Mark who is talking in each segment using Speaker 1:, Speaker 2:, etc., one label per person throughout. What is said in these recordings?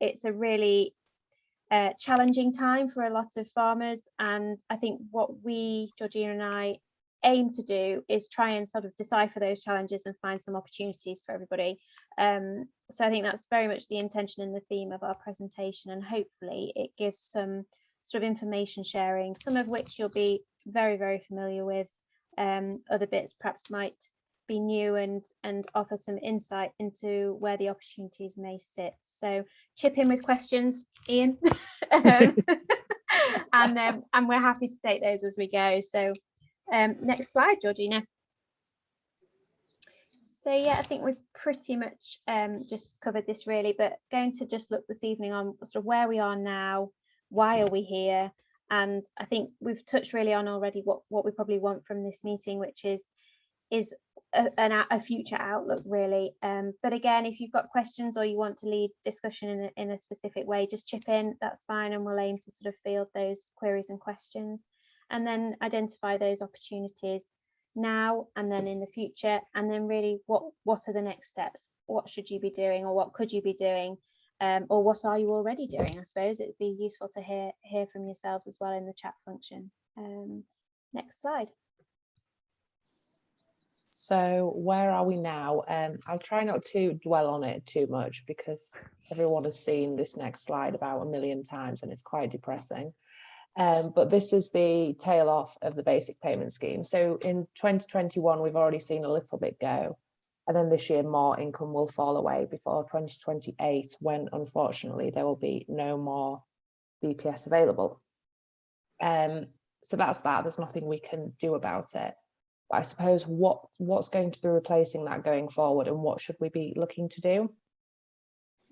Speaker 1: it's a really challenging time for a lot of farmers, and I think what we, Georgina and I, aim to do is try and sort of decipher those challenges and find some opportunities for everybody. So I think that's very much the intention and the theme of our presentation, and hopefully it gives some sort of information sharing, some of which you'll be very, very familiar with. Other bits perhaps might be new and offer some insight into where the opportunities may sit. So chip in with questions, Ian. And we're happy to take those as we go. So next slide, Georgina. So yeah, I think we've pretty much just covered this really, but going to just look this evening on sort of where we are now, why are we here? And I think we've touched really on already what we probably want from this meeting, which is a future outlook really. But again, if you've got questions or you want to lead discussion in a specific way, just chip in, that's fine, and we'll aim to sort of field those queries and questions, and then identify those opportunities now and then in the future, and then really what are the next steps? What should you be doing, or what could you be doing, or what are you already doing? I suppose it'd be useful to hear from yourselves as well in the chat function. Next slide.
Speaker 2: So where are we now? I'll try not to dwell on it too much because everyone has seen this next slide about 1 million times and it's quite depressing. But this is the tail off of the basic payment scheme. So in 2021, we've already seen a little bit go. And then this year, more income will fall away before 2028, when unfortunately there will be no more BPS available. So that's that. There's nothing we can do about it. But I suppose what's going to be replacing that going forward, and what should we be looking to do?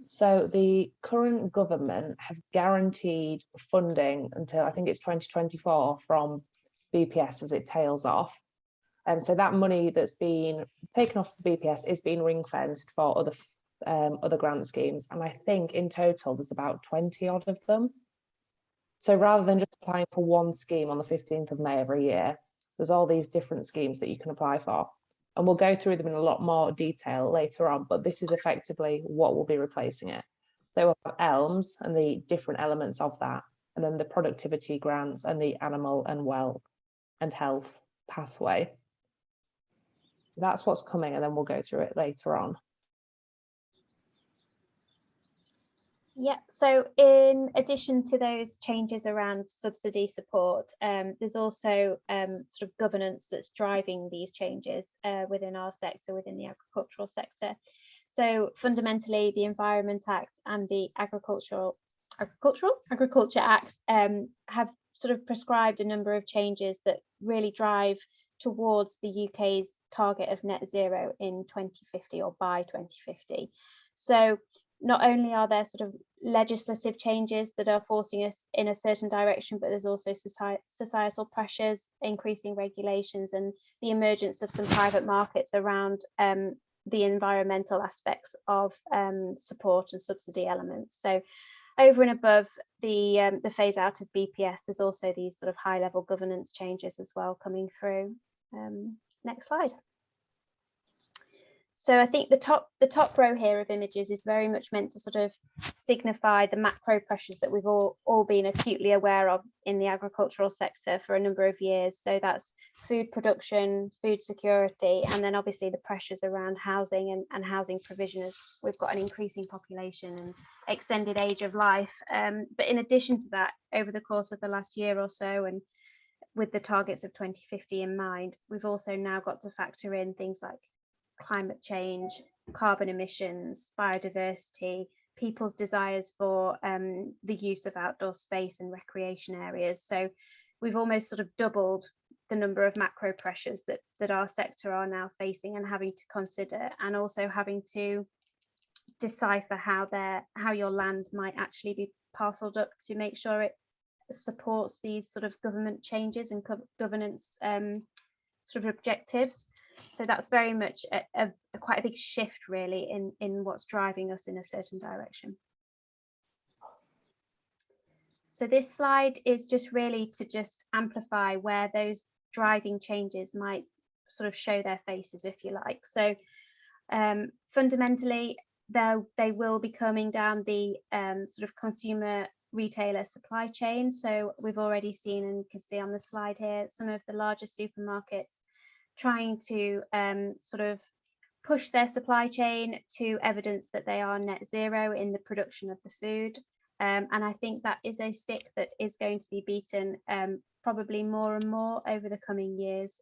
Speaker 2: So the current government have guaranteed funding until I think it's 2024 from BPS as it tails off. So that money that's been taken off the BPS is being ring fenced for other grant schemes. And I think in total there's about 20 odd of them. So rather than just applying for one scheme on the 15th of May every year, there's all these different schemes that you can apply for. And we'll go through them in a lot more detail later on, but this is effectively what will be replacing it. So we'll have ELMS and the different elements of that, and then the productivity grants and the animal and health pathway. That's what's coming, and then we'll go through it later on.
Speaker 1: Yeah, so in addition to those changes around subsidy support, there's also sort of governance that's driving these changes within our sector, within the agricultural sector. So fundamentally, the Environment Act and the Agriculture Act have sort of prescribed a number of changes that really drive towards the UK's target of net zero in 2050 or by 2050. So not only are there sort of legislative changes that are forcing us in a certain direction, but there's also societal pressures, increasing regulations, and the emergence of some private markets around the environmental aspects of support and subsidy elements. So over and above the phase out of BPS, there's also these sort of high level governance changes as well coming through. Next slide. So I think the top row here of images is very much meant to sort of signify the macro pressures that we've all been acutely aware of in the agricultural sector for a number of years. So that's food production, food security, and then obviously the pressures around housing and housing provision as we've got an increasing population and extended age of life. But in addition to that, over the course of the last year or so, and with the targets of 2050 in mind, we've also now got to factor in things like climate change, carbon emissions, biodiversity, people's desires for the use of outdoor space and recreation areas. So we've almost sort of doubled the number of macro pressures that our sector are now facing and having to consider, and also having to decipher how your land might actually be parcelled up to make sure it supports these sort of government changes and governance sort of objectives. So that's very much quite a big shift really in what's driving us in a certain direction. So this slide is just really to just amplify where those driving changes might sort of show their faces, if you like. So fundamentally, they will be coming down the sort of consumer retailer supply chain. So we've already seen, and you can see on the slide here, some of the larger supermarkets trying to sort of push their supply chain to evidence that they are net zero in the production of the food. And I think that is a stick that is going to be beaten probably more and more over the coming years,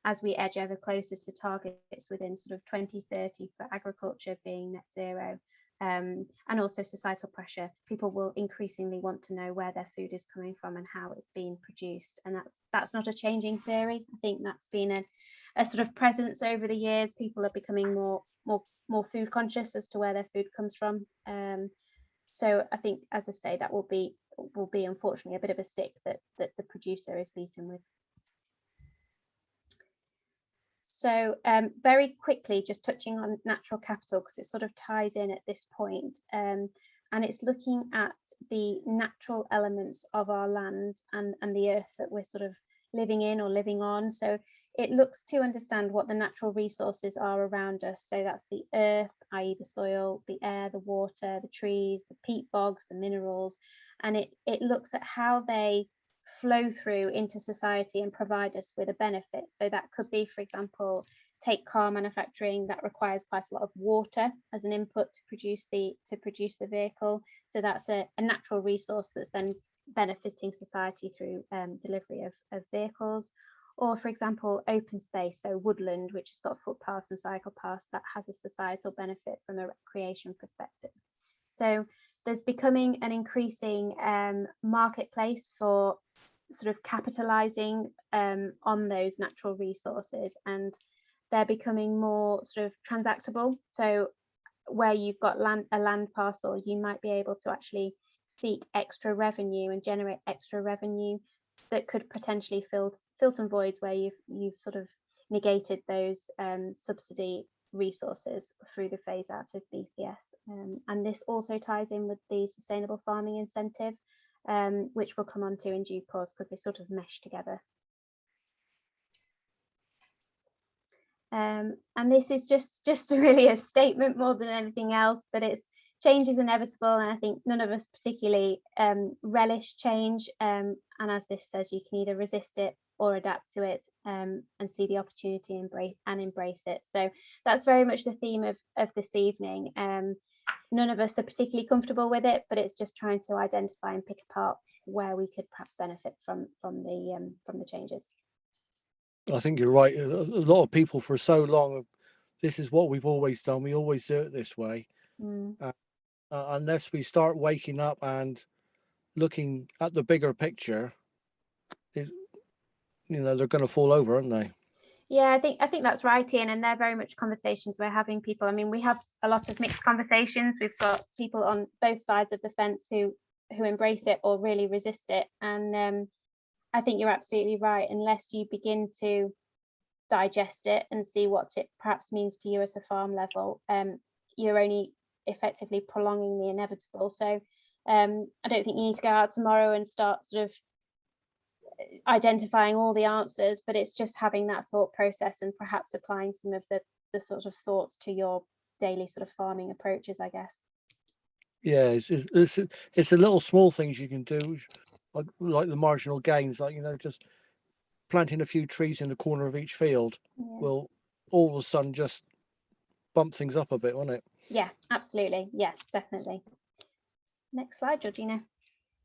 Speaker 1: as we edge ever closer to targets within sort of 2030 for agriculture being net zero. And also societal pressure. People will increasingly want to know where their food is coming from and how it's being produced, and that's not a changing theory. I think that's been a sort of presence over the years. People are becoming more food conscious as to where their food comes from. So I think, as I say, that will be unfortunately a bit of a stick that the producer is beaten with. So very quickly, just touching on natural capital, because it sort of ties in at this point, and it's looking at the natural elements of our land and the earth that we're sort of living in or living on. So it looks to understand what the natural resources are around us. So that's the earth, i.e. the soil, the air, the water, the trees, the peat bogs, the minerals, and it looks at how they flow through into society and provide us with a benefit. So that could be, for example, take car manufacturing, that requires quite a lot of water as an input to produce the vehicle. So that's a natural resource that's then benefiting society through delivery of vehicles. Or, for example, open space, so woodland, which has got footpaths and cycle paths, that has a societal benefit from a recreation perspective. So there's becoming an increasing marketplace for sort of capitalizing on those natural resources, and they're becoming more sort of transactable. So where you've got a land parcel, you might be able to actually seek extra revenue and generate extra revenue that could potentially fill some voids where you've sort of negated those subsidy resources through the phase out of BPS. And this also ties in with the sustainable farming incentive, which we'll come on to in due course, because they sort of mesh together. And this is just really a statement more than anything else, but it's change is inevitable, and I think none of us particularly relish change, and as this says, you can either resist it or adapt to it, and see the opportunity and embrace it. So that's very much the theme of this evening. None of us are particularly comfortable with it, but it's just trying to identify and pick apart where we could perhaps benefit from the changes.
Speaker 3: I think you're right. A lot of people for so long, this is what we've always done. We always do it this way. Unless we start waking up and looking at the bigger picture, they're going to fall over, aren't they?
Speaker 1: Yeah, I think that's right, Ian, and they're very much conversations we're having. People, I mean, we have a lot of mixed conversations. We've got people on both sides of the fence who embrace it or really resist it, and I think you're absolutely right. Unless you begin to digest it and see what it perhaps means to you at a farm level, you're only effectively prolonging the inevitable. So I don't think you need to go out tomorrow and start sort of identifying all the answers, but it's just having that thought process and perhaps applying some of the sort of thoughts to your daily sort of farming approaches, I guess.
Speaker 3: Yeah, it's a little small things you can do, like the marginal gains, like just planting a few trees in the corner of each field will all of a sudden just bump things up a bit, won't it?
Speaker 1: Yeah, absolutely. Yeah, definitely. Next slide, Georgina.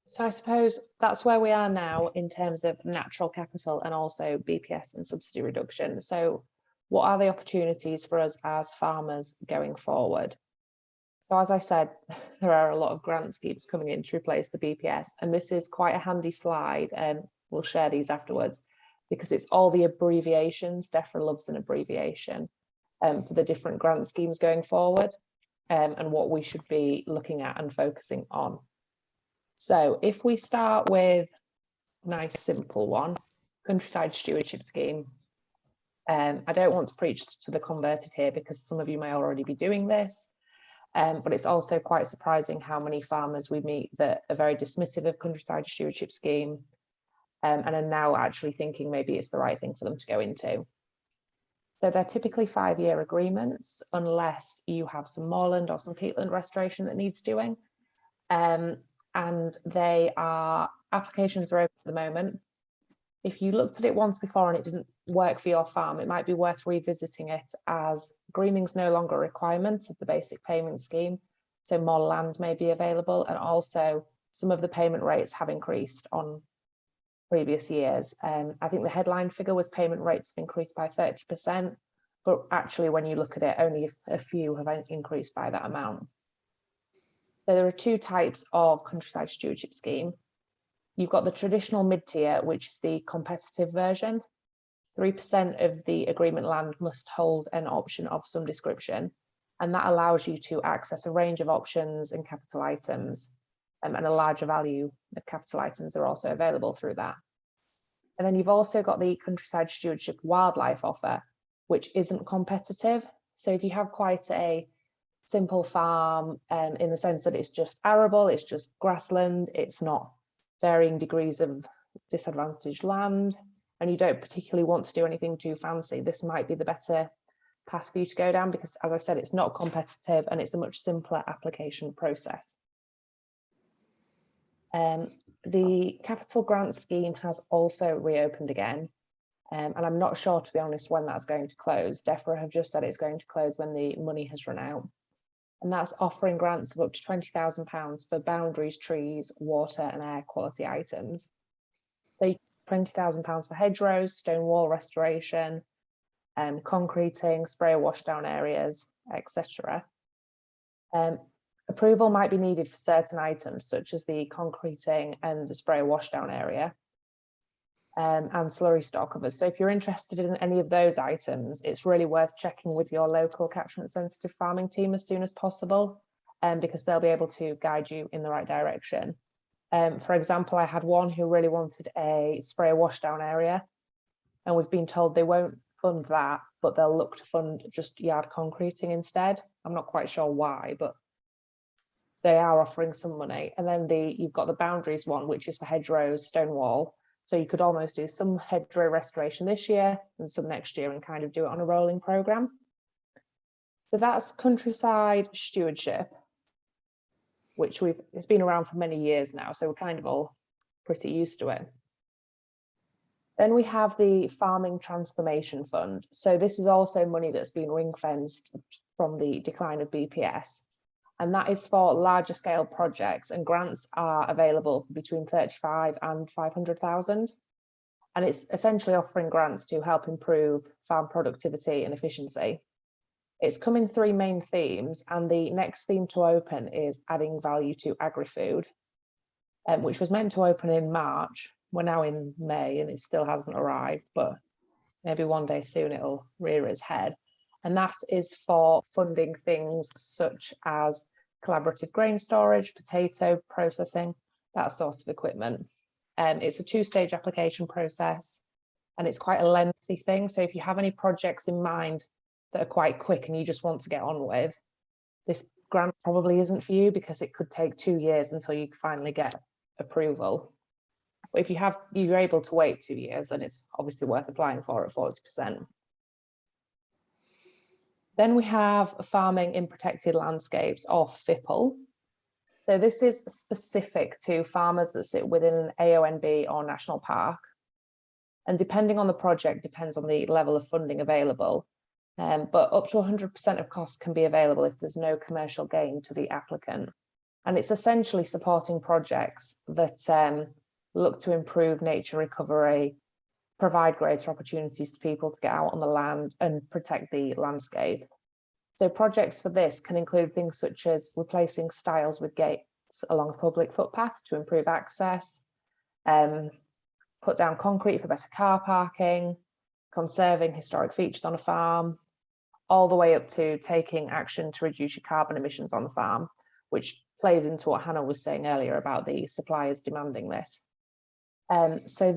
Speaker 2: So I suppose that's where we are now in terms of natural capital and also BPS and subsidy reduction. So what are the opportunities for us as farmers going forward? So as I said, there are a lot of grant schemes coming in to replace the BPS, and this is quite a handy slide, and we'll share these afterwards because it's all the abbreviations. Defra loves an abbreviation for the different grant schemes going forward, and what we should be looking at and focusing on. So if we start with a nice simple one, Countryside Stewardship Scheme. I don't want to preach to the converted here because some of you may already be doing this, but it's also quite surprising how many farmers we meet that are very dismissive of Countryside Stewardship Scheme and are now actually thinking maybe it's the right thing for them to go into. So they're typically 5-year agreements, unless you have some moorland or some peatland restoration that needs doing. And applications are open at the moment. If you looked at it once before and it didn't work for your farm, it might be worth revisiting it, as greening's no longer a requirement of the basic payment scheme. So more land may be available, and also some of the payment rates have increased on previous years. I think the headline figure was payment rates have increased by 30%, but actually when you look at it, only a few have increased by that amount. So there are two types of countryside stewardship scheme. You've got the traditional mid-tier, which is the competitive version. 3% of the agreement land must hold an option of some description, and that allows you to access a range of options and capital items, and a larger value of capital items are also available through that. And then you've also got the countryside stewardship wildlife offer, which isn't competitive. So if you have quite a simple farm, in the sense that it's just arable, it's just grassland, it's not varying degrees of disadvantaged land, and you don't particularly want to do anything too fancy, this might be the better path for you to go down, because as I said, it's not competitive and it's a much simpler application process. The capital grant scheme has also reopened again, and I'm not sure, to be honest, when that's going to close. Defra have just said it's going to close when the money has run out, and that's offering grants of up to £20,000 for boundaries, trees, water and air quality items. So £20,000 for hedgerows, stone wall restoration, concreting, sprayer washdown areas, etc. Approval might be needed for certain items, such as the concreting and the sprayer washdown area, and slurry store covers. So if you're interested in any of those items, it's really worth checking with your local catchment sensitive farming team as soon as possible, because they'll be able to guide you in the right direction. For example, I had one who really wanted a sprayer washdown area, and we've been told they won't fund that, but they'll look to fund just yard concreting instead. I'm not quite sure why, but they are offering some money. And then you've got the boundaries one, which is for hedgerows, stone wall. So you could almost do some hedgerow restoration this year and some next year and kind of do it on a rolling programme. So that's countryside stewardship, which it's been around for many years now, so we're kind of all pretty used to it. Then we have the Farming Transformation Fund. So this is also money that's been ring-fenced from the decline of BPS. And that is for larger scale projects, and grants are available for between 35 and 500,000. And it's essentially offering grants to help improve farm productivity and efficiency. It's come in 3 main themes, and the next theme to open is adding value to agri-food, which was meant to open in March. We're now in May and it still hasn't arrived, but maybe one day soon it'll rear its head. And that is for funding things such as collaborative grain storage, potato processing, that sort of equipment. It's a 2-stage application process, and it's quite a lengthy thing. So if you have any projects in mind that are quite quick and you just want to get on with, this grant probably isn't for you, because it could take 2 years until you finally get approval. But if you're able to wait 2 years, then it's obviously worth applying for at 40%. Then we have farming in protected landscapes, or FIPL. So this is specific to farmers that sit within an AONB or national park. And depending on the project, depends on the level of funding available. But up to 100% of costs can be available if there's no commercial gain to the applicant. And it's essentially supporting projects that look to improve nature recovery, provide greater opportunities to people to get out on the land and protect the landscape. So projects for this can include things such as replacing stiles with gates along a public footpath to improve access, put down concrete for better car parking, conserving historic features on a farm, all the way up to taking action to reduce your carbon emissions on the farm, which plays into what Hannah was saying earlier about the suppliers demanding this. So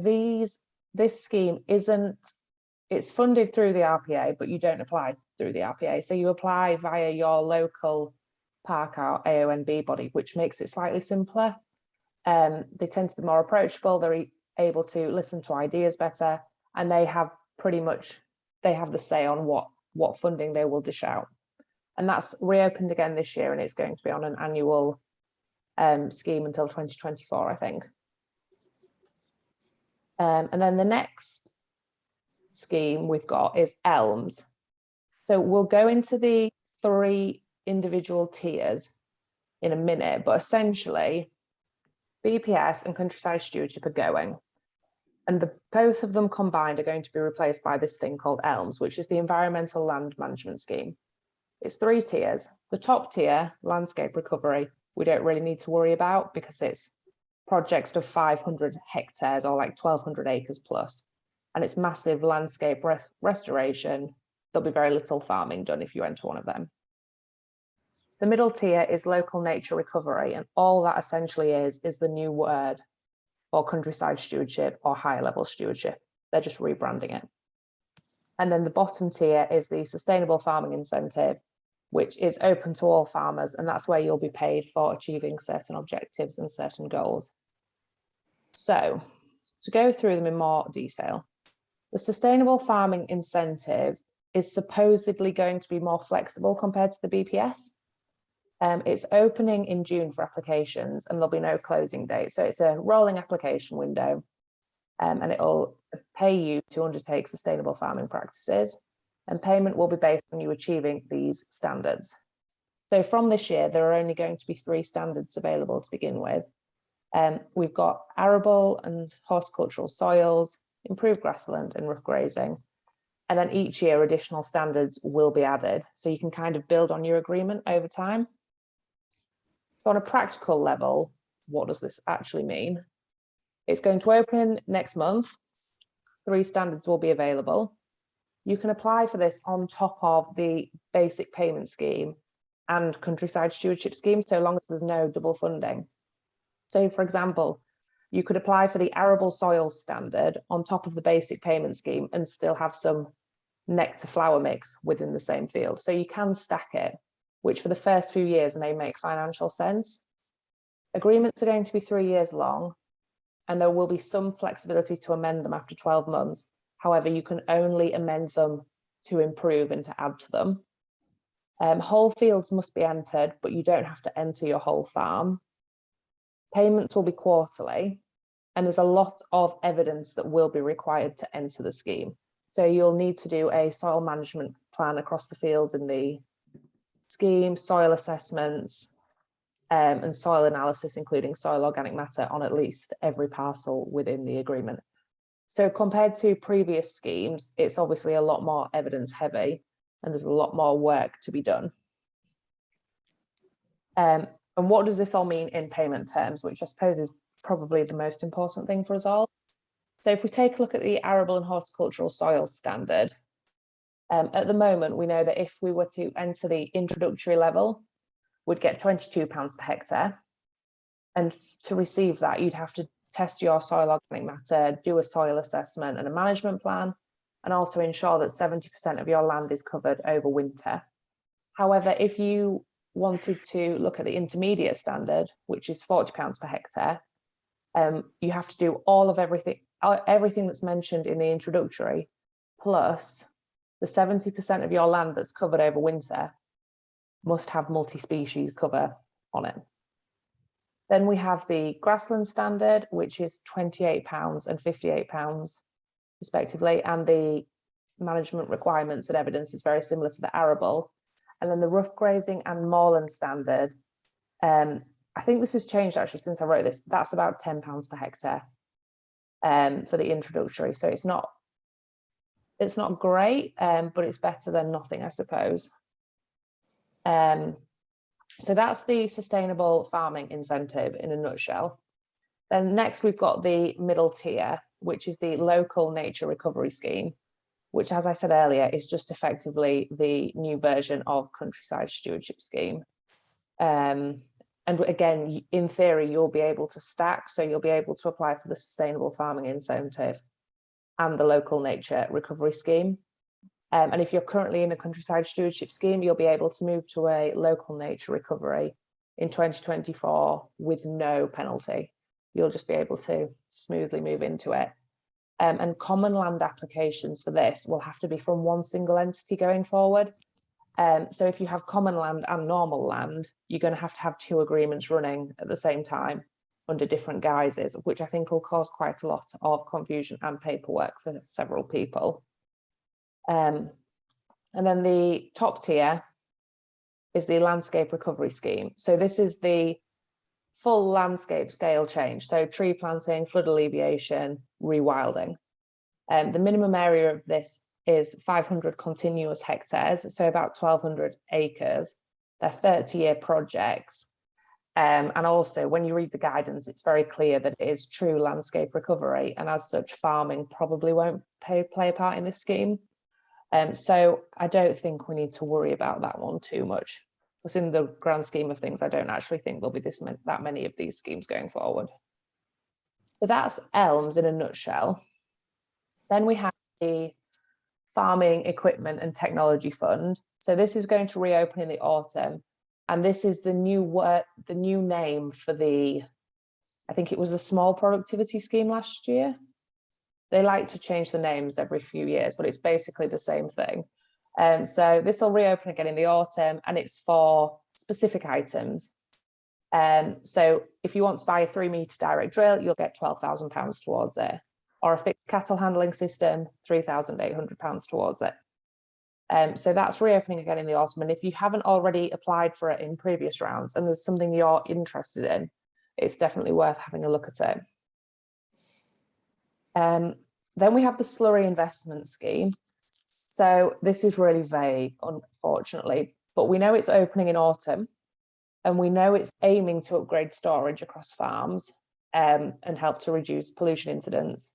Speaker 2: this scheme it's funded through the RPA, but you don't apply through the RPA. So you apply via your local park or AONB body, which makes it slightly simpler. They tend to be more approachable. They're able to listen to ideas better, and they have pretty much they have the say on what funding they will dish out. And that's reopened again this year, and it's going to be on an annual scheme until 2024, I think. And then the next scheme we've got is ELMS. So we'll go into the 3 individual tiers in a minute, but essentially BPS and Countryside Stewardship are going. And both of them combined are going to be replaced by this thing called ELMS, which is the Environmental Land Management Scheme. It's 3 tiers. The top tier, landscape recovery, we don't really need to worry about because it's projects of 500 hectares or like 1,200 acres plus. And it's massive landscape restoration. There'll be very little farming done if you enter one of them. The middle tier is local nature recovery, and all that essentially is the new word for countryside stewardship or higher level stewardship. They're just rebranding it. And then the bottom tier is the sustainable farming incentive, which is open to all farmers, and that's where you'll be paid for achieving certain objectives and certain goals. So to go through them in more detail, the sustainable farming incentive is supposedly going to be more flexible compared to the BPS. It's opening in June for applications, and there'll be no closing date. So it's a rolling application window, and it'll pay you to undertake sustainable farming practices, and payment will be based on you achieving these standards. So from this year, there are only going to be 3 standards available to begin with. We've got arable and horticultural soils, improved grassland and rough grazing. And then each year additional standards will be added. So you can kind of build on your agreement over time. So on a practical level, what does this actually mean? It's going to open next month. 3 standards will be available. You can apply for this on top of the basic payment scheme and countryside stewardship scheme, so long as there's no double funding. So for example, you could apply for the arable soils standard on top of the basic payment scheme and still have some nectar flower mix within the same field. So you can stack it, which for the first few years may make financial sense. Agreements are going to be 3 years long, and there will be some flexibility to amend them after 12 months. However, you can only amend them to improve and to add to them. Whole fields must be entered, but you don't have to enter your whole farm. Payments will be quarterly, and there's a lot of evidence that will be required to enter the scheme. So you'll need to do a soil management plan across the fields in the scheme, soil assessments, and soil analysis, including soil organic matter on at least every parcel within the agreement. So compared to previous schemes, it's obviously a lot more evidence heavy, and there's a lot more work to be done. And what does this all mean in payment terms, which I suppose is probably the most important thing for us all. So if we take a look at the arable and horticultural soils standard, at the moment, we know that if we were to enter the introductory level, we'd get £22 per hectare. And to receive that, you'd have to test your soil organic matter, do a soil assessment and a management plan, and also ensure that 70% of your land is covered over winter. However, if you wanted to look at the intermediate standard, which is £40 per hectare, you have to do everything that's mentioned in the introductory, plus the 70% of your land that's covered over winter must have multi-species cover on it. Then we have the grassland standard, which is £28 and £58 respectively, and the management requirements and evidence is very similar to the arable. And then the rough grazing and moorland standard, I think this has changed actually since I wrote this. That's about £10 per hectare for the introductory. So it's not great, but it's better than nothing, I suppose. So that's the sustainable farming incentive in a nutshell. Then next we've got the middle tier, which is the local nature recovery scheme, which, as I said earlier, is just effectively the new version of countryside stewardship scheme. And again, in theory, you'll be able to stack, so you'll be able to apply for the sustainable farming incentive and the local nature recovery scheme. And if you're currently in a countryside stewardship scheme, you'll be able to move to a local nature recovery in 2024 with no penalty. You'll just be able to smoothly move into it. And common land applications for this will have to be from one single entity going forward. So if you have common land and normal land, you're going to have 2 agreements running at the same time under different guises, which I think will cause quite a lot of confusion and paperwork for several people. And then the top tier is the landscape recovery scheme. So this is the full landscape scale change. So tree planting, flood alleviation, rewilding. The minimum area of this is 500 continuous hectares, so about 1,200 acres. They're 30-year projects. And also, when you read the guidance, it's very clear that it is true landscape recovery, and as such, farming probably won't play a part in this scheme. So I don't think we need to worry about that one too much. Because in the grand scheme of things, I don't actually think there'll be that many of these schemes going forward. So that's ELMS in a nutshell. Then we have the Farming Equipment and Technology Fund. So this is going to reopen in the autumn, and this is the new name for the, I think it was the Small Productivity Scheme last year. They like to change the names every few years, but it's basically the same thing. So this will reopen again in the autumn, and it's for specific items. So if you want to buy a 3-metre direct drill, you'll get £12,000 towards it. Or a fixed cattle handling system, £3,800 towards it. So that's reopening again in the autumn. And if you haven't already applied for it in previous rounds and there's something you're interested in, it's definitely worth having a look at it. Then we have the Slurry investment scheme. So this is really vague, unfortunately, but we know it's opening in autumn, and we know it's aiming to upgrade storage across farms and help to reduce pollution incidents.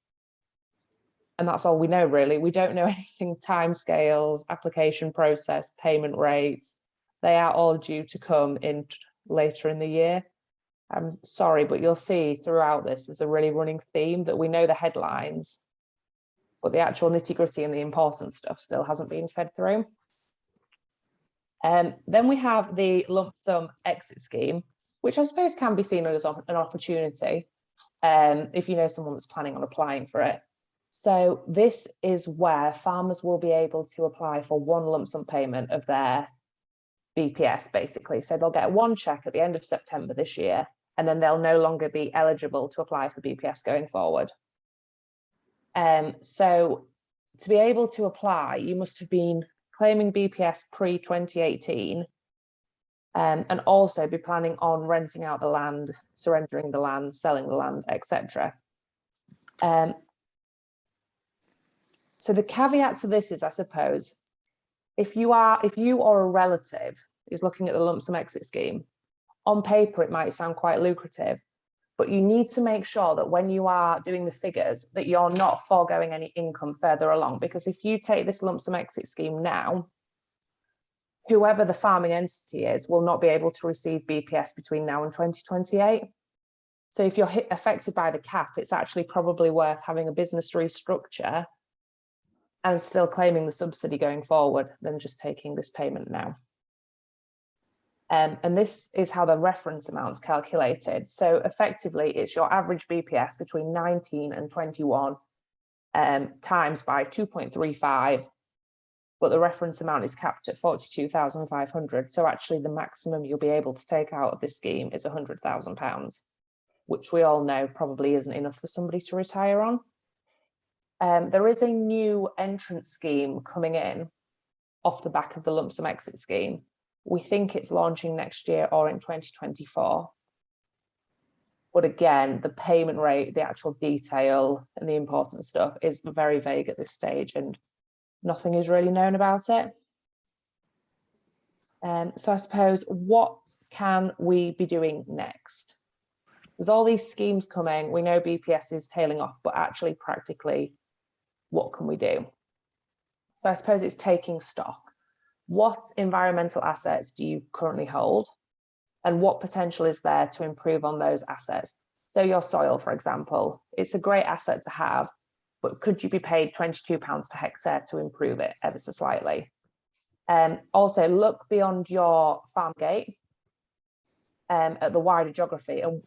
Speaker 2: And that's all we know, really. We don't know anything, timescales, application process, payment rates. They are all due to come in later in the year. I'm sorry, but you'll see throughout this, there's a really running theme that we know the headlines, but the actual nitty-gritty and the important stuff still hasn't been fed through. Then we have the lump sum exit scheme, which I suppose can be seen as an opportunity if you know someone that's planning on applying for it. So this is where farmers will be able to apply for one lump sum payment of their BPS, basically. So they'll get one check at the end of September this year, and then they'll no longer be eligible to apply for BPS going forward. So to be able to apply, you must have been claiming BPS pre-2018 and also be planning on renting out the land, surrendering the land, selling the land, etc. So the caveat to this is, I suppose, if you or a relative is looking at the lump sum exit scheme, on paper it might sound quite lucrative, but you need to make sure that when you are doing the figures that you're not foregoing any income further along, because if you take this lump sum exit scheme now, whoever the farming entity is will not be able to receive BPS between now and 2028. So if you're affected by the cap, it's actually probably worth having a business restructure and still claiming the subsidy going forward than just taking this payment now. And this is how the reference amount's calculated. So effectively, it's your average BPS between 19 and 21 times by 2.35, but the reference amount is capped at 42,500. So actually the maximum you'll be able to take out of this scheme is £100,000, which we all know probably isn't enough for somebody to retire on. There is a new entrance scheme coming in off the back of the lump sum exit scheme. We think it's launching next year or in 2024. But again, the payment rate, the actual detail and the important stuff is very vague at this stage, and nothing is really known about it. So I suppose, what can we be doing next? There's all these schemes coming. We know BPS is tailing off, but actually practically, what can we do? So I suppose it's taking stock. What environmental assets do you currently hold? And what potential is there to improve on those assets? So your soil, for example, it's a great asset to have, but could you be paid £22 per hectare to improve it ever so slightly? Also, look beyond your farm gate at the wider geography. And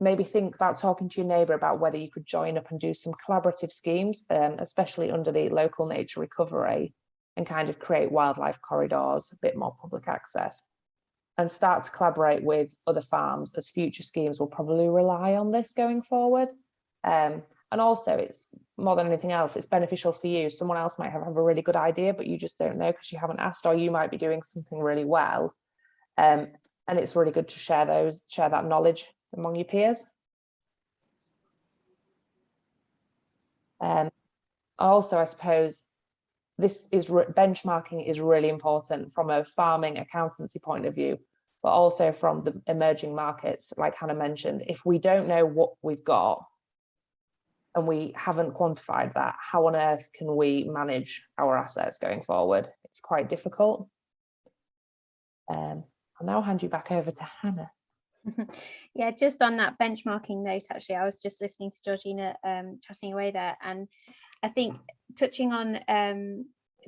Speaker 2: maybe think about talking to your neighbour about whether you could join up and do some collaborative schemes, especially under the local nature recovery, and kind of create wildlife corridors, a bit more public access, and start to collaborate with other farms, as future schemes will probably rely on this going forward. And also, it's more than anything else, it's beneficial for you. Someone else might have a really good idea, but you just don't know because you haven't asked, or you might be doing something really well. And it's really good to share that knowledge among your peers. Also, I suppose benchmarking is really important from a farming accountancy point of view, but also from the emerging markets, like Hannah mentioned. If we don't know what we've got and we haven't quantified that, how on earth can we manage our assets going forward? It's quite difficult. I'll now hand you back over to Hannah.
Speaker 1: Yeah, just on that benchmarking note, actually, I was just listening to Georgina chatting away there, and I think touching on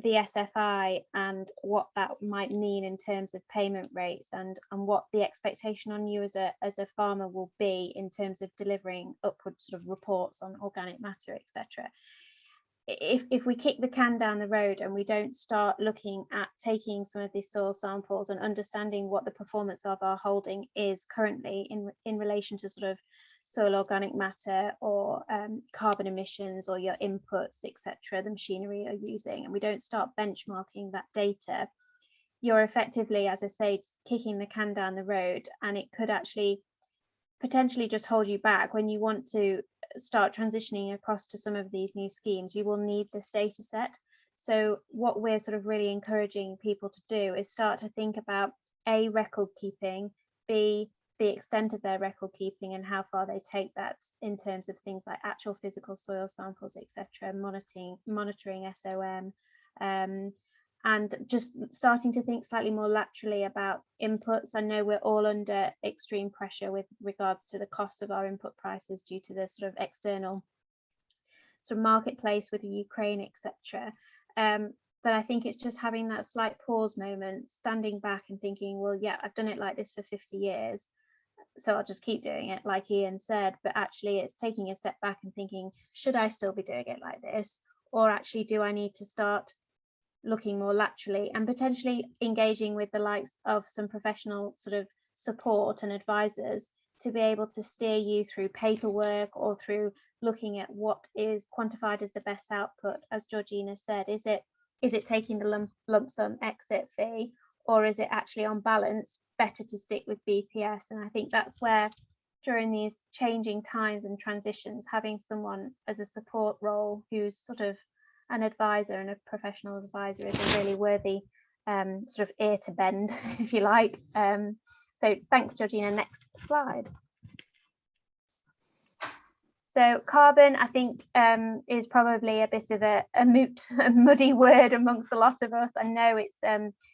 Speaker 1: the SFI and what that might mean in terms of payment rates and what the expectation on you as a farmer will be in terms of delivering upward sort of reports on organic matter, etc. If we kick the can down the road and we don't start looking at taking some of these soil samples and understanding what the performance of our holding is currently in relation to sort of soil organic matter or carbon emissions or your inputs, etc., the machinery you're using, and we don't start benchmarking that data, you're effectively, as I say, just kicking the can down the road, and it could actually potentially just hold you back when you want to start transitioning across to some of these new schemes. You will need this data set. So what we're sort of really encouraging people to do is start to think about A, record keeping, B, the extent of their record keeping and how far they take that in terms of things like actual physical soil samples, etc., monitoring SOM, and just starting to think slightly more laterally about inputs. I know we're all under extreme pressure with regards to the cost of our input prices due to the sort of external sort of marketplace with the Ukraine, etc. But I think it's just having that slight pause moment, standing back and thinking, well, yeah, I've done it like this for 50 years, so I'll just keep doing it, like Ian said. But actually, it's taking a step back and thinking, should I still be doing it like this? Or actually, do I need to start looking more laterally and potentially engaging with the likes of some professional sort of support and advisors to be able to steer you through paperwork or through looking at what is quantified as the best output? As Georgina said, is it taking the lump sum exit fee, or is it actually on balance better to stick with BPS? And I think that's where, during these changing times and transitions, having someone as a support role who's sort of an advisor and a professional advisor is a really worthy sort of ear to bend, if you like. So thanks, Georgina. Next slide. So carbon, I think, is probably a bit of a muddy word amongst a lot of us. I know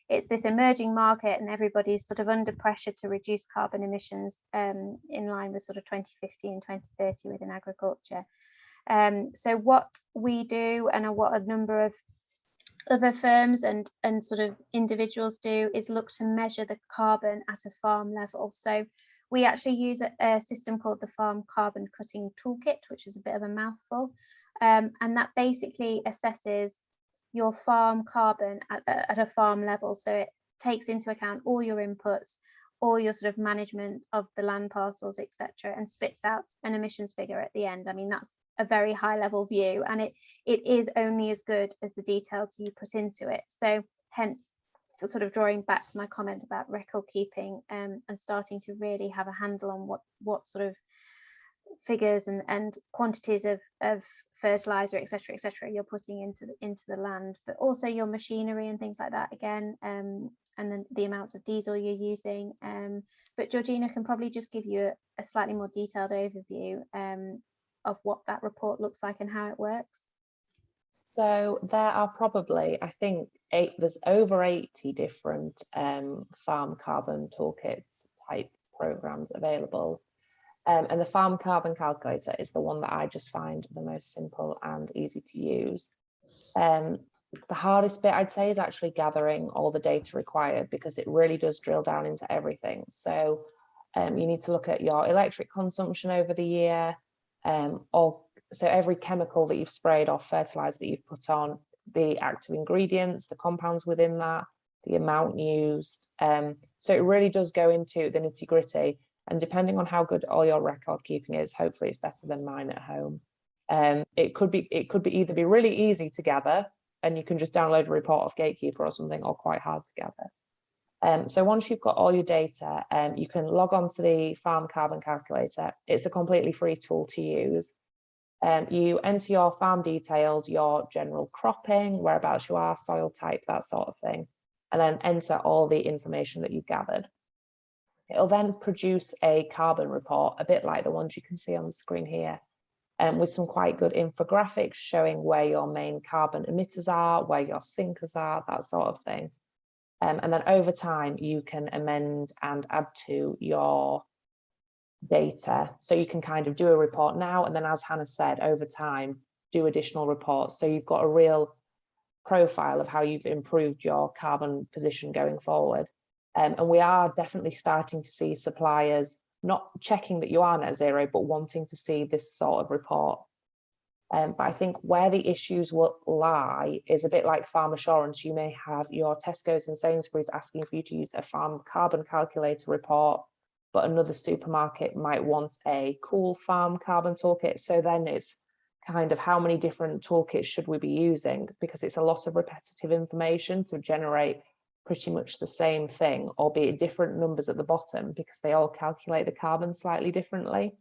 Speaker 1: it's this emerging market and everybody's sort of under pressure to reduce carbon emissions in line with sort of 2050 and 2030 within agriculture. So what we do and what a number of other firms and sort of individuals do is look to measure the carbon at a farm level. So we actually use a system called the Farm Carbon Cutting Toolkit, which is a bit of a mouthful, and that basically assesses your farm carbon at a farm level. So it takes into account all your inputs, all your sort of management of the land parcels, etc., and spits out an emissions figure at the end. I mean, that's a very high level view, and it is only as good as the details you put into it. So hence, sort of drawing back to my comment about record keeping and starting to really have a handle on what sort of figures and quantities of fertilizer, etc., you're putting into the land, but also your machinery and things like that again, and then the amounts of diesel you're using. But Georgina can probably just give you a slightly more detailed overview of what that report looks like and how it works.
Speaker 2: So there are probably, I think, there's over 80 different farm carbon toolkits type programs available. And the Farm Carbon Calculator is the one that I just find the most simple and easy to use. The hardest bit, I'd say, is actually gathering all the data required, because it really does drill down into everything. So You need to look at your electric consumption over the year, so every chemical that you've sprayed or fertilizer that you've put on, the active ingredients, the compounds within that, the amount used. So it really does go into the nitty gritty, and depending on how good all your record keeping is, hopefully it's better than mine at home. It could either be really easy to gather and you can just download a report off Gatekeeper or something, or quite hard to gather. So once you've got all your data, you can log on to the farm carbon calculator. It's a completely free tool to use. You enter your farm details, your general cropping, whereabouts you are, soil type, that sort of thing, and then enter all the information that you've gathered. It'll then produce a carbon report, a bit like the ones you can see on the screen here, with some quite good infographics showing where your main carbon emitters are, where your sinkers are, that sort of thing. And then over time, you can amend and add to your data. So you can kind of do a report now, and then, as Hannah said, over time, do additional reports. So you've got a real profile of how you've improved your carbon position going forward. And we are definitely starting to see suppliers not checking that you are net zero, but wanting to see this sort of report. But I think where the issues will lie is a bit like farm assurance. You may have your Tesco's and Sainsbury's asking for you to use a farm carbon calculator report, but another supermarket might want a cool farm carbon toolkit. So then it's kind of how many different toolkits should we be using? Because it's a lot of repetitive information to generate pretty much the same thing, albeit different numbers at the bottom, because they all calculate the carbon slightly differently.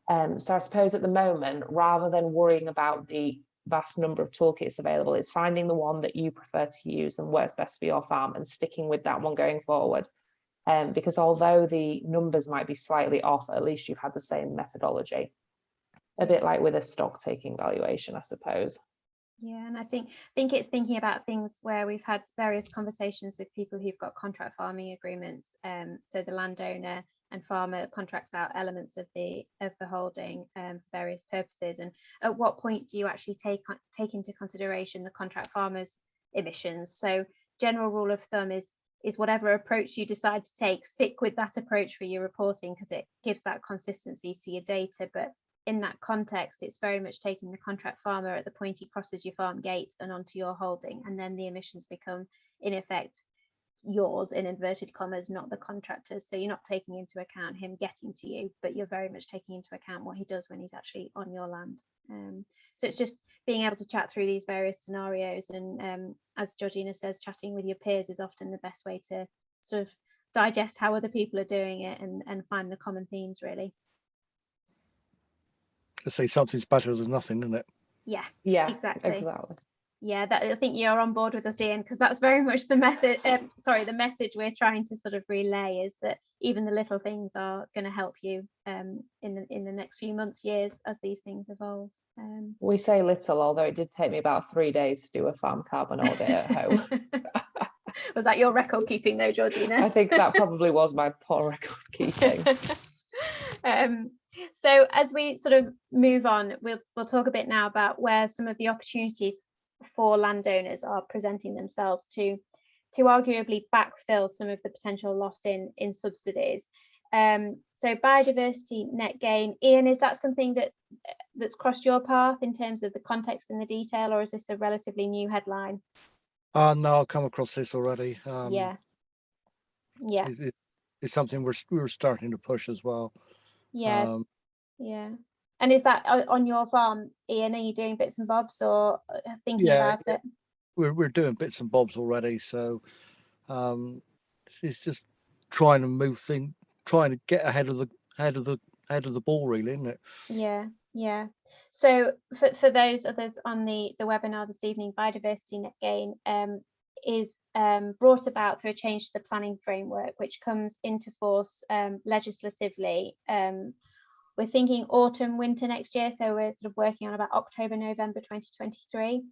Speaker 2: So I suppose at the moment, rather than worrying about the vast number of toolkits available, it's finding the one that you prefer to use and works best for your farm and sticking with that one going forward. Because although the numbers might be slightly off, at least you've had the same methodology. A bit like with a stock taking valuation, I suppose.
Speaker 1: Yeah, and I think it's thinking about things where we've had various conversations with people who've got contract farming agreements. So the landowner and farmer contracts out elements of the holding for various purposes. And at what point do you actually take into consideration the contract farmer's emissions? So general rule of thumb is whatever approach you decide to take, stick with that approach for your reporting, because it gives that consistency to your data. But in that context, it's very much taking the contract farmer at the point he crosses your farm gate and onto your holding, and then the emissions become in effect yours, in inverted commas, not the contractor's. So you're not taking into account him getting to you, but you're very much taking into account what he does when he's actually on your land. So it's just being able to chat through these various scenarios, and as Georgina says, chatting with your peers is often the best way to sort of digest how other people are doing it and find the common themes, really.
Speaker 3: To say something's better than nothing, isn't it?
Speaker 2: Yeah,
Speaker 1: exactly. Yeah, that, I think you're on board with us, Ian, because that's very much the method. The message we're trying to sort of relay is that even the little things are going to help you in the next few months, years, as these things evolve.
Speaker 2: We say little, although it did take me about 3 days to do a farm carbon audit at home.
Speaker 1: Was that your record keeping though, Georgina?
Speaker 2: I think that probably was my poor record keeping.
Speaker 1: So as we sort of move on, we'll talk a bit now about where some of the opportunities for landowners are presenting themselves to arguably backfill some of the potential loss in subsidies. So biodiversity net gain, Ian, is that something that's crossed your path in terms of the context and the detail, or is this a relatively new headline?
Speaker 3: No, I've come across this already.
Speaker 1: Yeah.
Speaker 3: It's something we're starting to push as well.
Speaker 1: Yes. Yeah. And is that on your farm, Ian? Are you doing bits and bobs or thinking about it?
Speaker 3: We're doing bits and bobs already. So it's just trying to get ahead of the ball, really, isn't it?
Speaker 1: Yeah. So for those others on the webinar this evening, Biodiversity Net Gain is brought about through a change to the planning framework, which comes into force legislatively. We're thinking autumn, winter next year, so we're sort of working on about October, November 2023.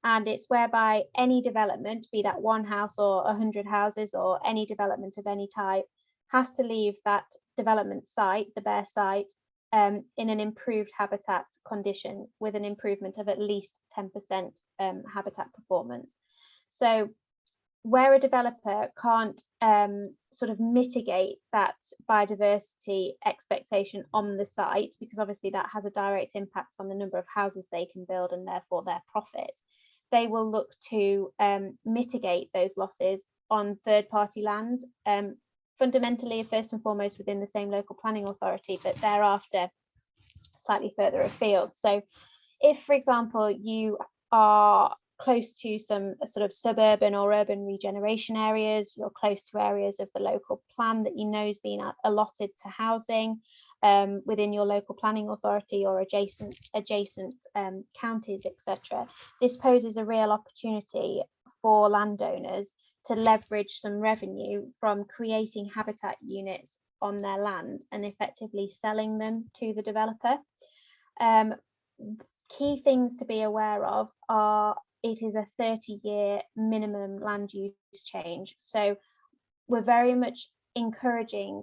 Speaker 1: And it's whereby any development, be that one house or 100 houses or any development of any type, has to leave that development site, the bare site, in an improved habitat condition with an improvement of at least 10% habitat performance. So where a developer can't sort of mitigate that biodiversity expectation on the site, because obviously that has a direct impact on the number of houses they can build and therefore their profit, they will look to mitigate those losses on third-party land, fundamentally first and foremost within the same local planning authority, but thereafter slightly further afield. So if, for example, you are close to some sort of suburban or urban regeneration areas, you're close to areas of the local plan that you know has been allotted to housing within your local planning authority or adjacent counties, etc. This poses a real opportunity for landowners to leverage some revenue from creating habitat units on their land and effectively selling them to the developer. Key things to be aware of are it is a 30-year minimum land use change. So we're very much encouraging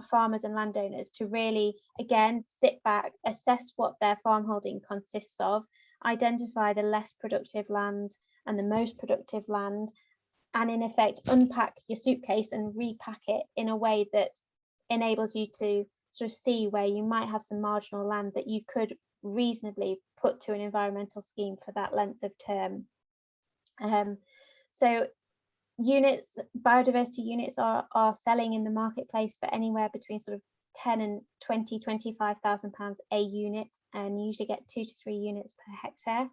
Speaker 1: farmers and landowners to really, again, sit back, assess what their farm holding consists of, identify the less productive land and the most productive land, and in effect unpack your suitcase and repack it in a way that enables you to sort of see where you might have some marginal land that you could reasonably put to an environmental scheme for that length of term. So units, biodiversity units are selling in the marketplace for anywhere between sort of 10 and 20, 25,000 pounds a unit, and you usually get 2 to 3 units per hectare.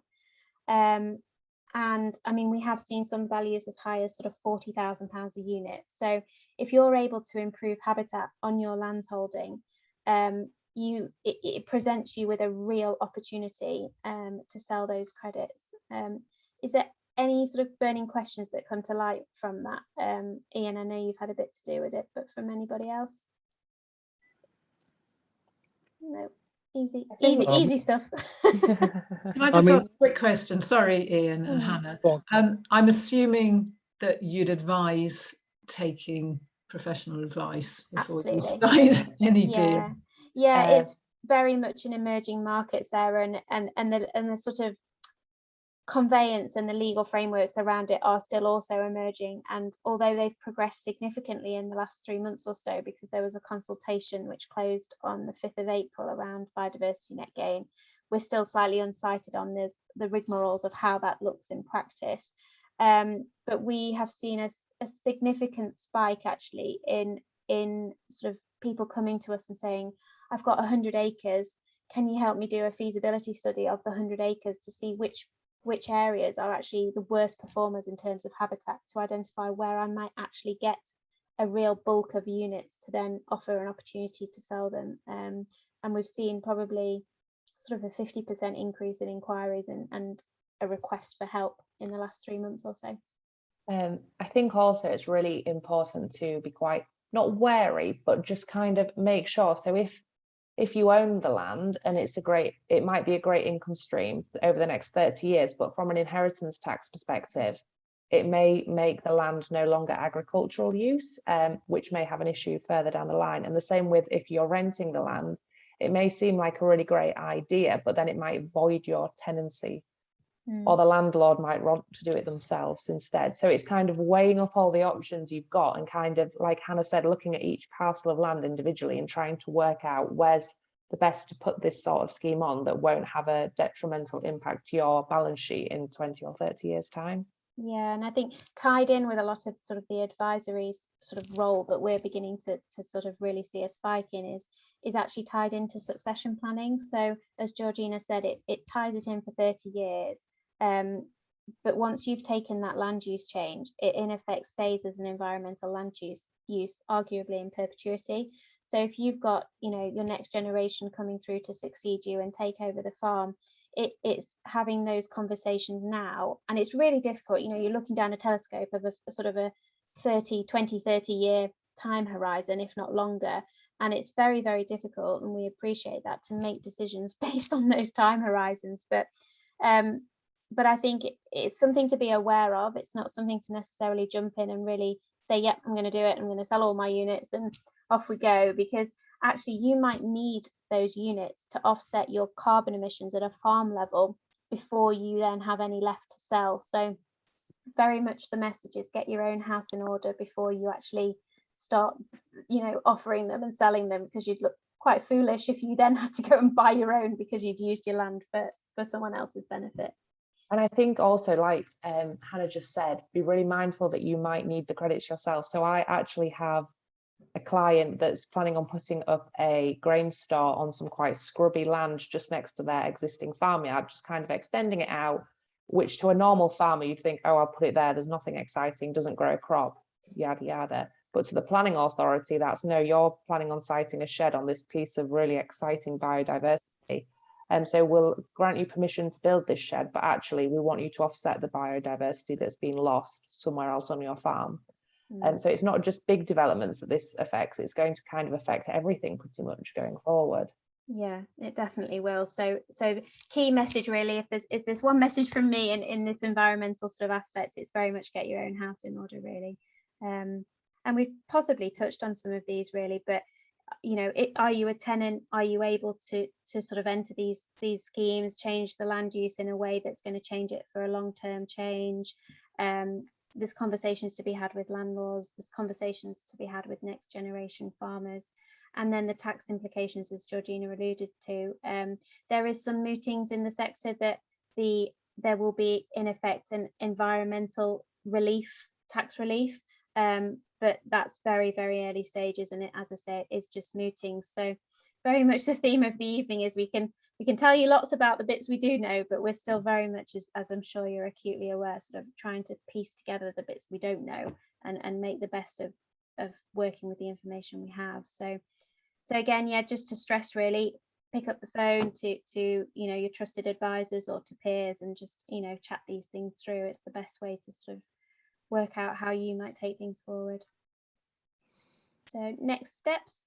Speaker 1: And I mean, we have seen some values as high as sort of 40,000 pounds a unit. So if you're able to improve habitat on your land holding, it presents you with a real opportunity to sell those credits. Is there any sort of burning questions that come to light from that? Ian, I know you've had a bit to do with it, but from anybody else? No, easy stuff.
Speaker 4: Can I just ask a quick question? Sorry, Ian and Hannah. I'm assuming that you'd advise taking professional advice before you sign any deal.
Speaker 1: Yeah, it's very much an emerging market, Sarah, and the sort of conveyance and the legal frameworks around it are still also emerging. And although they've progressed significantly in the last 3 months or so, because there was a consultation which closed on the 5th of April around Biodiversity Net Gain, we're still slightly unsighted on the rigmaroles of how that looks in practice. But we have seen a significant spike actually in sort of people coming to us and saying, I've got 100 acres, can you help me do a feasibility study of the 100 acres to see which areas are actually the worst performers in terms of habitat, to identify where I might actually get a real bulk of units to then offer an opportunity to sell them. And we've seen probably sort of a 50% increase in inquiries and a request for help in the last 3 months or so.
Speaker 2: I think also it's really important to be quite, not wary, but just kind of make sure. So if you own the land and it might be a great income stream over the next 30 years, but from an inheritance tax perspective, it may make the land no longer agricultural use, which may have an issue further down the line. And the same with if you're renting the land, it may seem like a really great idea, but then it might void your tenancy, or the landlord might want to do it themselves instead. So it's kind of weighing up all the options you've got and kind of, like Hannah said, looking at each parcel of land individually and trying to work out where's the best to put this sort of scheme on that won't have a detrimental impact to your balance sheet in 20 or 30 years time.
Speaker 1: Yeah, and I think tied in with a lot of sort of the advisory sort of role that we're beginning to sort of really see a spike in is actually tied into succession planning. So as Georgina said, it ties it in for 30 years. But once you've taken that land use change, it in effect stays as an environmental land use arguably in perpetuity. So if you've got, you know, your next generation coming through to succeed you and take over the farm, it's having those conversations now. And it's really difficult, you know, you're looking down a telescope of a sort of a 30 year time horizon, if not longer. And it's very, very difficult, and we appreciate that, to make decisions based on those time horizons. But I think it's something to be aware of. It's not something to necessarily jump in and really say, yep, I'm going to do it. I'm going to sell all my units and off we go, because actually you might need those units to offset your carbon emissions at a farm level before you then have any left to sell. So very much the message is get your own house in order before you actually start, you know, offering them and selling them, because you'd look quite foolish if you then had to go and buy your own because you'd used your land for someone else's benefit.
Speaker 2: And I think also, like Hannah just said, be really mindful that you might need the credits yourself. So I actually have a client that's planning on putting up a grain store on some quite scrubby land just next to their existing farmyard, just kind of extending it out, which to a normal farmer, you'd think, oh, I'll put it there, there's nothing exciting, doesn't grow a crop, yada, yada. But to the planning authority, that's no, you're planning on siting a shed on this piece of really exciting biodiversity. And so we'll grant you permission to build this shed, but actually we want you to offset the biodiversity that's been lost somewhere else on your farm. And so it's not just big developments that this affects, it's going to kind of affect everything pretty much going forward.
Speaker 1: Yeah, it definitely will. So key message really, if there's one message from me in this environmental sort of aspect, it's very much get your own house in order really. And we've possibly touched on some of these really, but you know, are you a tenant? Are you able to sort of enter these schemes, change the land use in a way that's going to change it for a long-term change? There's conversations to be had with landlords, there's conversations to be had with next generation farmers, and then the tax implications, as Georgina alluded to. There is some mootings in the sector that there will be in effect an environmental relief, tax relief, but that's very, very early stages, and it, as I say, it is just mooting. So very much the theme of the evening is we can tell you lots about the bits we do know, but we're still very much, as I'm sure you're acutely aware, sort of trying to piece together the bits we don't know and make the best of working with the information we have. So again, yeah, just to stress really, pick up the phone to you know, your trusted advisors or to peers and just, you know, chat these things through. It's the best way to sort of work out how you might take things forward. So next steps.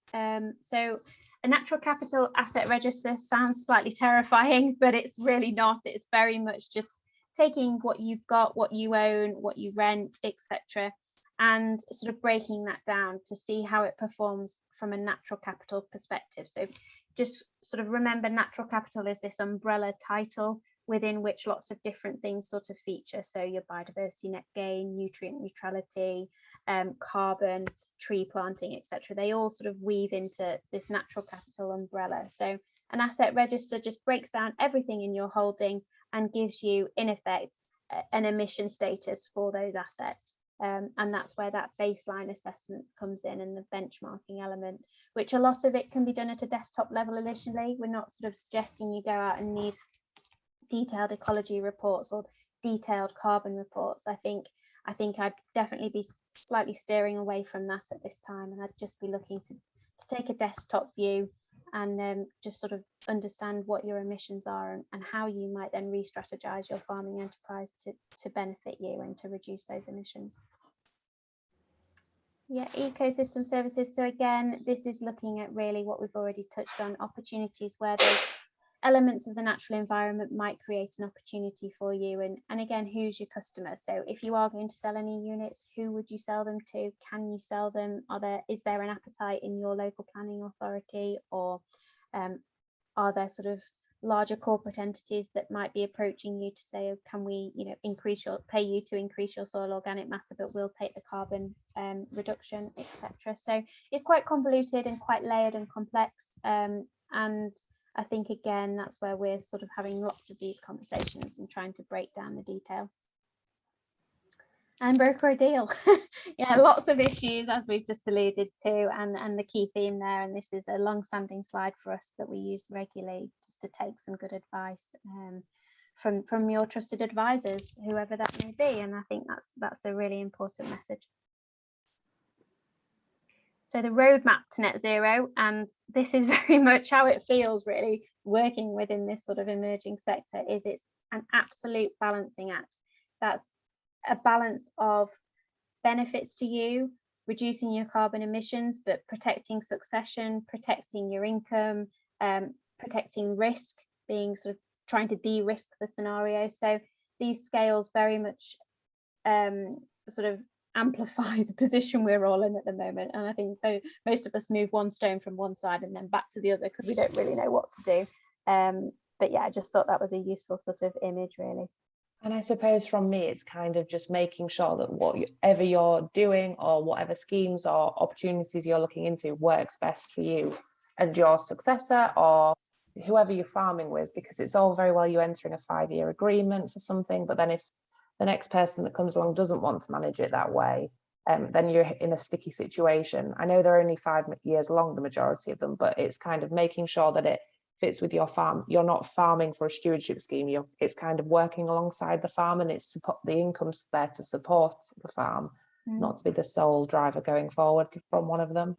Speaker 1: So a natural capital asset register sounds slightly terrifying, but it's really not. It's very much just taking what you've got, what you own, what you rent, etc., and sort of breaking that down to see how it performs from a natural capital perspective. So just sort of remember, natural capital is this umbrella title within which lots of different things sort of feature. So your biodiversity net gain, nutrient neutrality, carbon, tree planting, etc. They all sort of weave into this natural capital umbrella. So an asset register just breaks down everything in your holding and gives you, in effect, an emission status for those assets. And that's where that baseline assessment comes in, and the benchmarking element, which a lot of it can be done at a desktop level initially. We're not sort of suggesting you go out and need detailed ecology reports or detailed carbon reports. I think I'd definitely be slightly steering away from that at this time, and I'd just be looking to take a desktop view and just sort of understand what your emissions are and how you might then re-strategize your farming enterprise to benefit you and to reduce those emissions. Yeah, ecosystem services. So again, this is looking at really what we've already touched on, opportunities where those elements of the natural environment might create an opportunity for you, and again, who's your customer? So if you are going to sell any units, who would you sell them to? Can you sell them? Is there an appetite in your local planning authority, or are there sort of larger corporate entities that might be approaching you to say, oh, can we, you know, pay you to increase your soil organic matter, but we'll take the carbon reduction, etc. So it's quite convoluted and quite layered and complex, and I think, again, that's where we're sort of having lots of these conversations and trying to break down the detail. And broker a deal. Yeah, lots of issues, as we've just alluded to, and the key theme there, and this is a long-standing slide for us that we use regularly just to take some good advice from your trusted advisors, whoever that may be, and I think that's a really important message. So the roadmap to net zero, and this is very much how it feels really working within this sort of emerging sector, is it's an absolute balancing act. That's a balance of benefits to you, reducing your carbon emissions, but protecting succession, protecting your income, protecting risk, being sort of trying to de-risk the scenario. So these scales very much sort of amplify the position we're all in at the moment, and I think most of us move one stone from one side and then back to the other because we don't really know what to do. But yeah, I just thought that was a useful sort of image really.
Speaker 2: And I suppose from me, it's kind of just making sure that whatever you're doing or whatever schemes or opportunities you're looking into works best for you and your successor or whoever you're farming with, because it's all very well you entering a 5-year agreement for something, but then if the next person that comes along doesn't want to manage it that way, then you're in a sticky situation. I know they're only 5 years long, the majority of them, but it's kind of making sure that it fits with your farm. You're not farming for a stewardship scheme. It's kind of working alongside the farm, and it's the income's there to support the farm, not to be the sole driver going forward from one of them.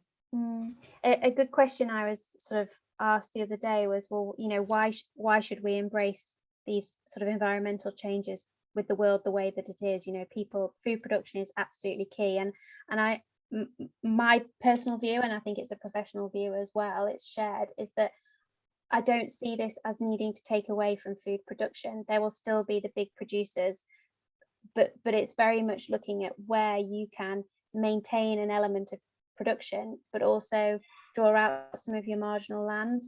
Speaker 1: A good question I was sort of asked the other day was, well, you know, why should we embrace these sort of environmental changes with the world the way that it is? You know, food production is absolutely key, and my personal view, and I think it's a professional view as well, it's shared, is that I don't see this as needing to take away from food production. There will still be the big producers, but it's very much looking at where you can maintain an element of production, but also draw out some of your marginal land.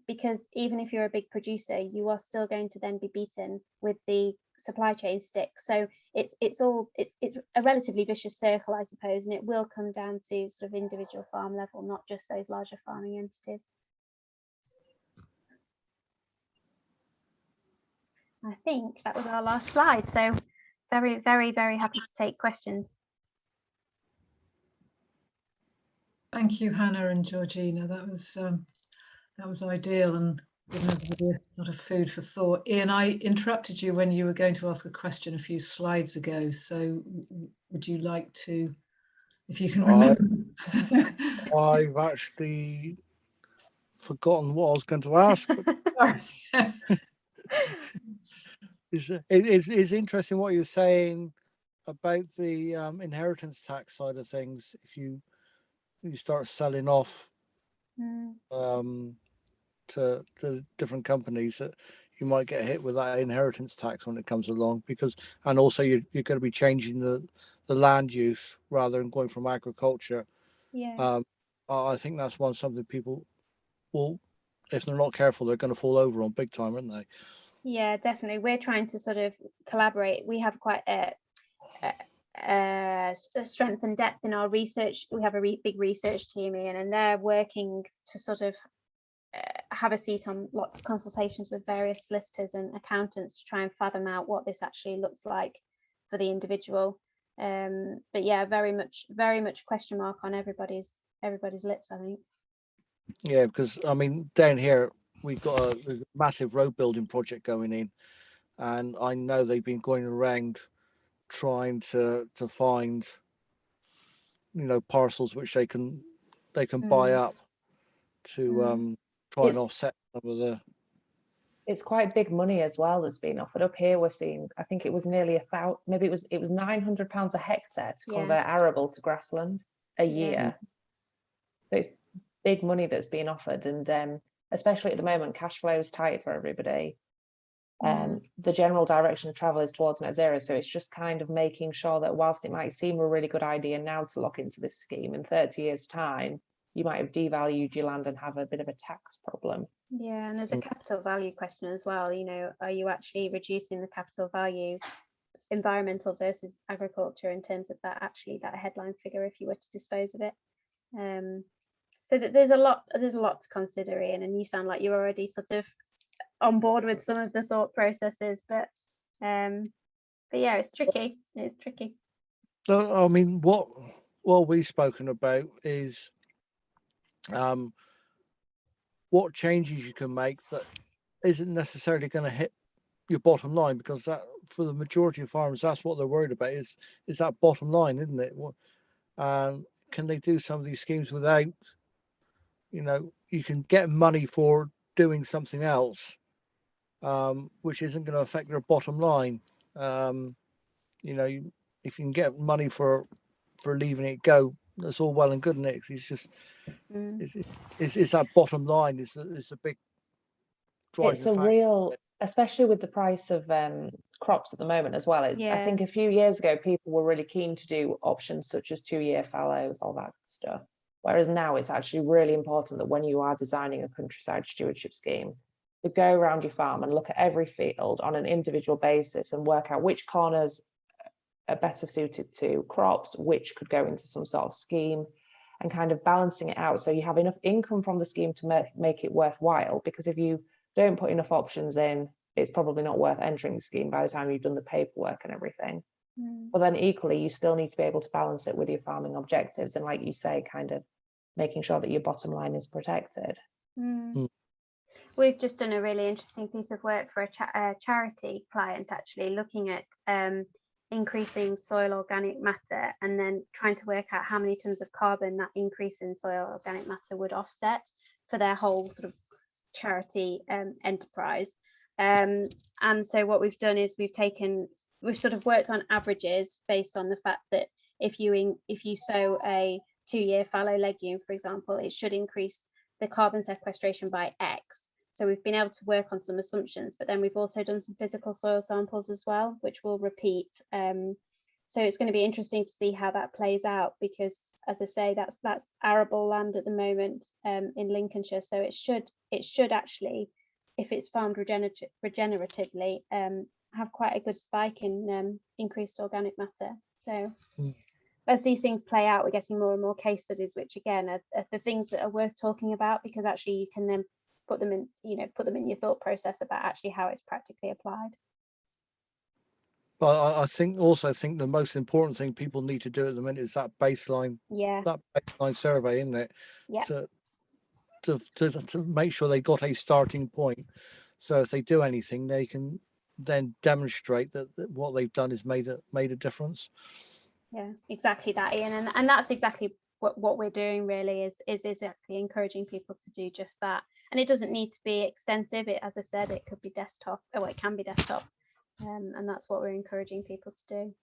Speaker 1: Because even if you're a big producer, you are still going to then be beaten with the supply chain stick. So it's a relatively vicious circle, I suppose, and it will come down to sort of individual farm level, not just those larger farming entities. I think that was our last slide, so very, very, very happy to take questions.
Speaker 4: Thank you, Hannah and Georgina. That was ideal and given everybody a lot of food for thought. Ian, I interrupted you when you were going to ask a question a few slides ago, so would you like to, if you can remember?
Speaker 3: I've actually forgotten what I was going to ask. It's interesting what you're saying about the inheritance tax side of things. If you start selling off to different companies, that you might get hit with that inheritance tax when it comes along, and also you're going to be changing the land use rather than going from agriculture. I think that's something people will, if they're not careful, they're going to fall over on big time, aren't they?
Speaker 1: Yeah, definitely. We're trying to sort of collaborate. We have quite a strength and depth in our research. We have a big research team, Ian, and they're working to sort of have a seat on lots of consultations with various solicitors and accountants to try and fathom out what this actually looks like for the individual. But yeah, very much question mark on everybody's lips, I think.
Speaker 3: Yeah, because I mean, down here we've got a massive road building project going in, and I know they've been going around trying to find, you know, parcels which they can buy up to try and offset some of the.
Speaker 2: It's quite big money as well that's being offered. Up here we're seeing, I think it was nearly maybe it was £900 a hectare to convert arable to grassland a year. So it's big money that's being offered, and especially at the moment, cash flow is tight for everybody. The general direction of travel is towards net zero, so it's just kind of making sure that whilst it might seem a really good idea now to lock into this scheme, in 30 years' time you might have devalued your land and have a bit of a tax problem.
Speaker 1: Yeah, and there's a capital value question as well. You know, are you actually reducing the capital value, environmental versus agriculture, in terms of that headline figure if you were to dispose of it? So that there's a lot to consider, Ian, and you sound like you're already sort of on board with some of the thought processes, but yeah, it's tricky.
Speaker 3: I mean, what we've spoken about is what changes you can make that isn't necessarily going to hit your bottom line, because that, for the majority of farmers, that's what they're worried about, is that bottom line, isn't it? Can they do some of these schemes without, you know, you can get money for doing something else, which isn't going to affect their bottom line. You know, if you can get money for leaving it go, that's all well and good, isn't it? It's just it's that bottom line is a big driving
Speaker 2: it's a
Speaker 3: factor.
Speaker 2: real, especially with the price of crops at the moment as well. I think a few years ago people were really keen to do options such as 2-year fallow, all that stuff, whereas now it's actually really important that when you are designing a countryside stewardship scheme, to go around your farm and look at every field on an individual basis and work out which corners are better suited to crops, which could go into some sort of scheme, and kind of balancing it out so you have enough income from the scheme to make it worthwhile. Because if you don't put enough options in, it's probably not worth entering the scheme by the time you've done the paperwork and everything. But then equally, you still need to be able to balance it with your farming objectives, and like you say, kind of making sure that your bottom line is protected.
Speaker 1: We've just done a really interesting piece of work for a charity client, actually looking at increasing soil organic matter and then trying to work out how many tons of carbon that increase in soil organic matter would offset for their whole sort of charity enterprise. And so what we've done is we've sort of worked on averages based on the fact that if you sow a 2-year fallow legume, for example, it should increase the carbon sequestration by X. So we've been able to work on some assumptions, but then we've also done some physical soil samples as well, which we'll repeat. So it's going to be interesting to see how that plays out, because, as I say, that's arable land at the moment in Lincolnshire. So it should actually, if it's farmed regeneratively, have quite a good spike in increased organic matter. So as these things play out, we're getting more and more case studies, which again are the things that are worth talking about, because actually you can then put them in your thought process about actually how it's practically applied.
Speaker 3: But I think the most important thing people need to do at the minute is that baseline survey, isn't it?
Speaker 1: Yeah.
Speaker 3: To make sure they got a starting point, so if they do anything, they can then demonstrate that what they've done is made a difference. Yeah,
Speaker 1: exactly that, Ian, and that's exactly what we're doing really, is exactly encouraging people to do just that. And it doesn't need to be extensive. As I said, it could be desktop, or it can be desktop, and that's what we're encouraging people to do.